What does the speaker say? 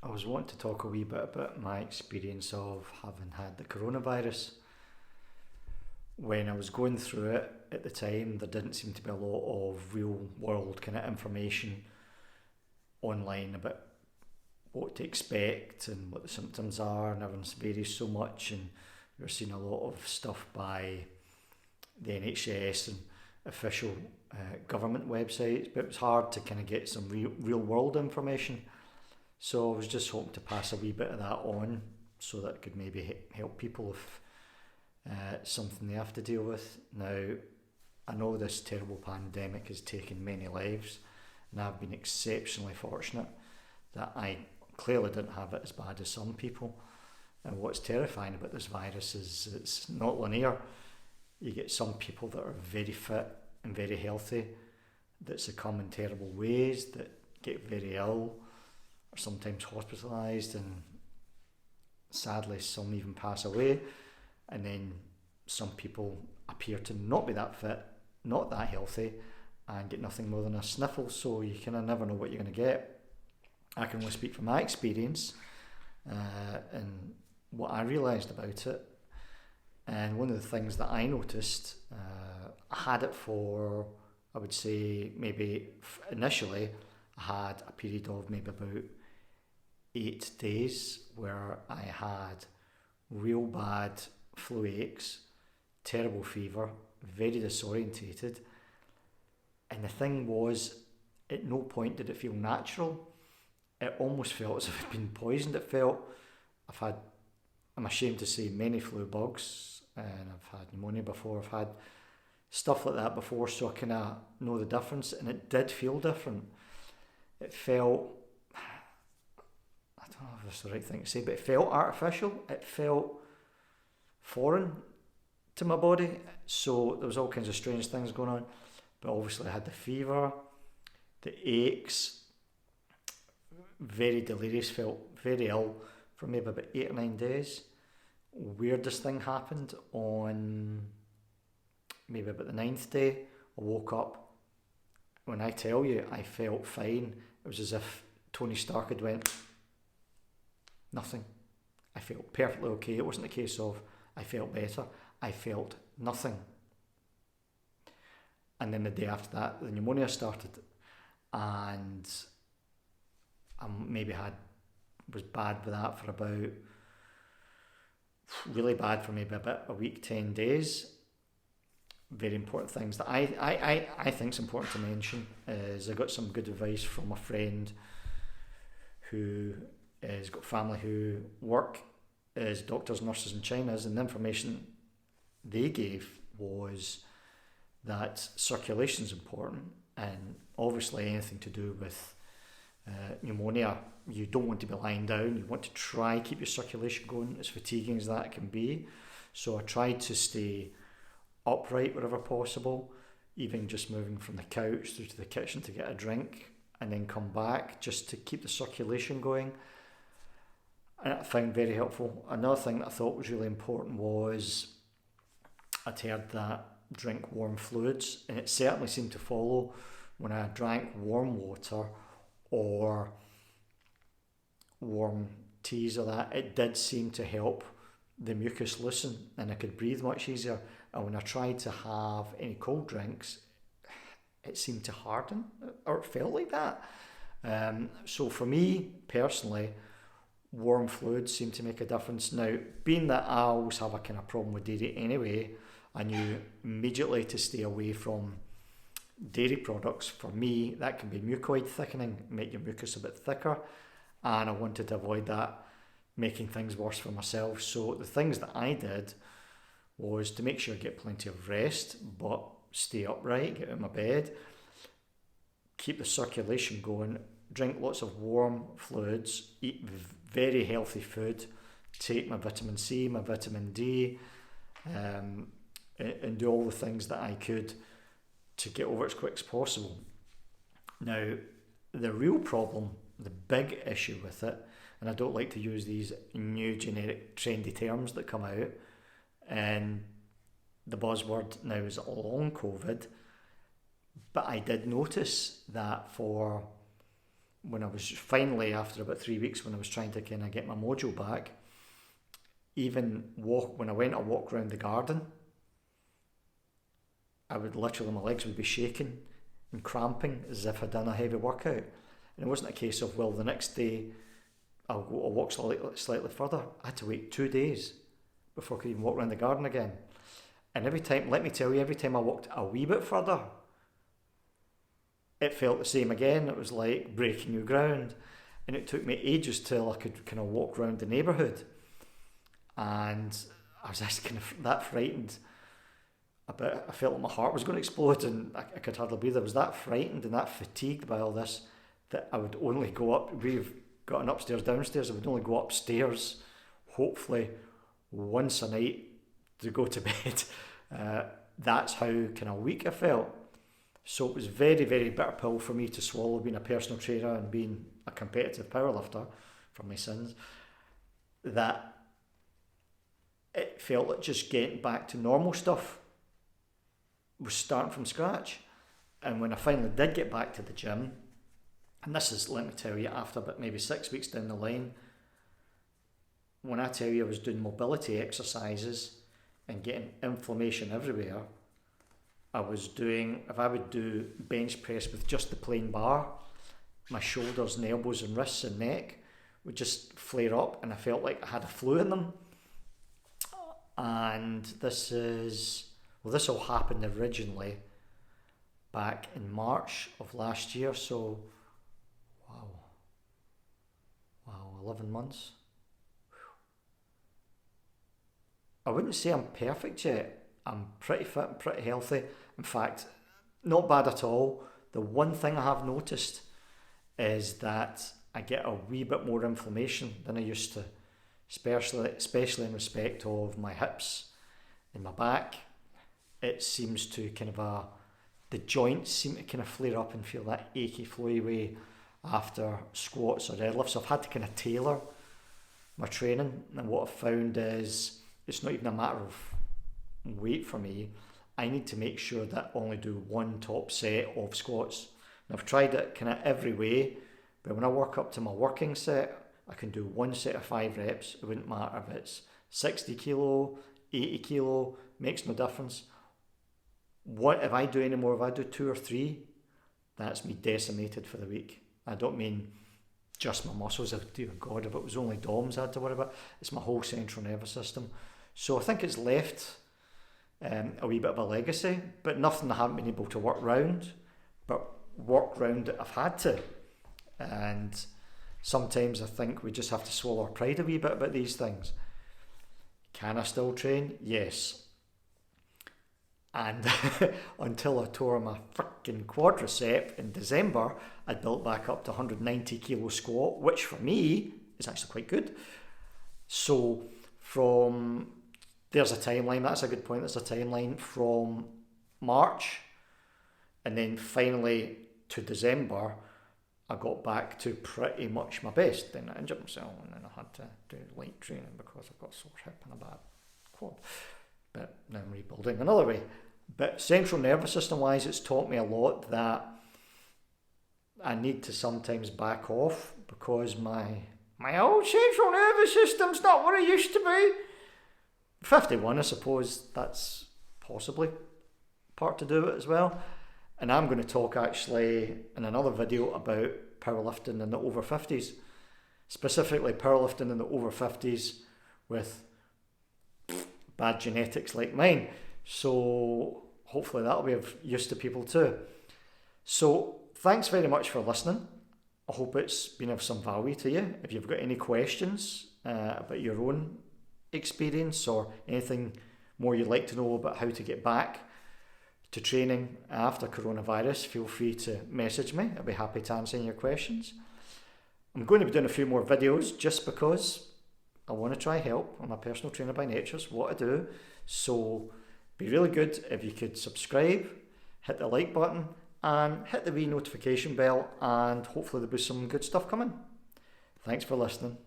I was wanting to talk a wee bit about my experience of having had the coronavirus. When I was going through it at the time, there didn't seem to be a lot of real world kind of information online about what to expect and what the symptoms are, and everyone's varies so much. And you're seeing a lot of stuff by the NHS and official government websites, but it was hard to kind of get some real world information. So I was just hoping to pass a wee bit of that on so that it could maybe help people if something they have to deal with. Now, I know this terrible pandemic has taken many lives, and I've been exceptionally fortunate that I clearly didn't have it as bad as some people. And what's terrifying about this virus is it's not linear. You get some people that are very fit and very healthy that succumb in terrible ways, that get very ill, are sometimes hospitalised, and sadly some even pass away. And then some people appear to not be that fit, not that healthy, and get nothing more than a sniffle. So you kind of never know what you're going to get. I can only speak from my experience and what I realised about it. And one of the things that I noticed, I had it for, I would say, maybe initially, I had a period of maybe about 8 days where I had real bad flu aches, terrible fever, very disorientated. And the thing was, at no point did it feel natural. It almost felt as if I'd been poisoned. I'm ashamed to say, many flu bugs, and I've had pneumonia before, I've had stuff like that before, so I kind of know the difference, and it did feel different. It felt, I don't know if it's the right thing to say, but it felt artificial, it felt foreign to my body, so there was all kinds of strange things going on. But obviously I had the fever, the aches, very delirious, felt very ill for maybe about 8 or 9 days. Weirdest thing happened on maybe about the 9th day. I woke up. When I tell you I felt fine, it was as if Tony Stark had went, nothing. I felt perfectly okay. It wasn't a case of I felt better. I felt nothing. And then the day after that, the pneumonia started, and I maybe was bad with that for about, really bad for maybe about a week, 10 days. Very important things that I think is important to mention is I got some good advice from a friend who has got family who work as doctors, nurses in China, and the information they gave was that circulation is important, and obviously anything to do with pneumonia, you don't want to be lying down. You want to try keep your circulation going, as fatiguing as that can be. So I tried to stay upright wherever possible, even just moving from the couch through to the kitchen to get a drink and then come back just to keep the circulation going. And I found very helpful. Another thing that I thought was really important was I'd heard that drink warm fluids, and it certainly seemed to follow when I drank warm water or warm teas or that. It did seem to help the mucus loosen and I could breathe much easier. And when I tried to have any cold drinks, it seemed to harden, or it felt like that. So for me personally, warm fluids seem to make a difference. Now, being that I always have a kind of problem with dairy anyway, I knew immediately to stay away from dairy products. For me, that can be mucoid thickening, make your mucus a bit thicker, and I wanted to avoid that making things worse for myself. So the things that I did was to make sure I get plenty of rest, but stay upright, get out of my bed, keep the circulation going, drink lots of warm fluids, eat very healthy food, take my vitamin C, my vitamin D, and do all the things that I could to get over it as quick as possible. Now, the real problem, the big issue with it, and I don't like to use these new generic trendy terms that come out, and the buzzword now is long COVID, but I did notice that for when I was finally, after about 3 weeks, when I was trying to kind of get my mojo back, even when I went to walk around the garden, I would literally, my legs would be shaking and cramping as if I'd done a heavy workout. And it wasn't a case of, well, the next day I'll walk slightly further. I had to wait 2 days before I could even walk around the garden again. And every time, let me tell you, every time I walked a wee bit further, it felt the same again. It was like breaking new ground. And it took me ages till I could kind of walk around the neighbourhood. And I was just kind of that frightened. I felt like my heart was going to explode and I could hardly breathe. I was that frightened and that fatigued by all this that I would only go up. We've got an upstairs, downstairs. I would only go upstairs, hopefully once a night to go to bed. That's how kind of weak I felt. So it was very, very bitter pill for me to swallow, being a personal trainer and being a competitive powerlifter from my sins, that it felt like just getting back to normal stuff was starting from scratch. And when I finally did get back to the gym, and this is, let me tell you, after about maybe 6 weeks down the line, when I tell you I was doing mobility exercises and getting inflammation everywhere, I was doing, if I would do bench press with just the plain bar, my shoulders and elbows and wrists and neck would just flare up and I felt like I had a flu in them. And this all happened originally back in March of last year, so wow, 11 months. I wouldn't say I'm perfect yet. I'm pretty fit and pretty healthy. In fact, not bad at all. The one thing I have noticed is that I get a wee bit more inflammation than I used to, especially in respect of my hips and my back. It seems to the joints seem to kind of flare up and feel that achy, flowy way after squats or deadlifts. So I've had to kind of tailor my training, and what I've found is it's not even a matter of weight for me. I need to make sure that I only do one top set of squats. And I've tried it kind of every way, but when I work up to my working set, I can do one set of 5 reps. It wouldn't matter if it's 60 kilo, 80 kilo, makes no difference. What if I do any more? If I do 2 or 3, that's me decimated for the week. I don't mean just my muscles. Dear God, if it was only DOMs I had to worry about, it's my whole central nervous system. So I think it's left a wee bit of a legacy, but nothing I haven't been able to work round, but work round it I've had to. And sometimes I think we just have to swallow our pride a wee bit about these things. Can I still train? Yes. And until I tore my freaking quadricep in December, I built back up to 190 kilo squat, which for me is actually quite good. So there's a timeline, that's a good point, there's a timeline from March and then finally to December, I got back to pretty much my best. Then I injured myself and then I had to do light training because I've got a sore hip and a bad quad. But now I'm rebuilding another way. But central nervous system wise, it's taught me a lot that I need to sometimes back off because my old central nervous system's not what it used to be. 51, I suppose that's possibly part to do with it as well. And I'm going to talk actually in another video about powerlifting in the over 50s, specifically powerlifting in the over 50s with bad genetics like mine. So hopefully that'll be of use to people too. So thanks very much for listening. I hope it's been of some value to you. If you've got any questions about your own experience or anything more you'd like to know about how to get back to training after coronavirus, feel free to message me. I'll be happy to answer your questions. I'm going to be doing a few more videos just because I want to try help. I'm a personal trainer by nature, it's what I do. So be really good if you could subscribe, hit the like button and hit the wee notification bell, and hopefully there'll be some good stuff coming. Thanks for listening.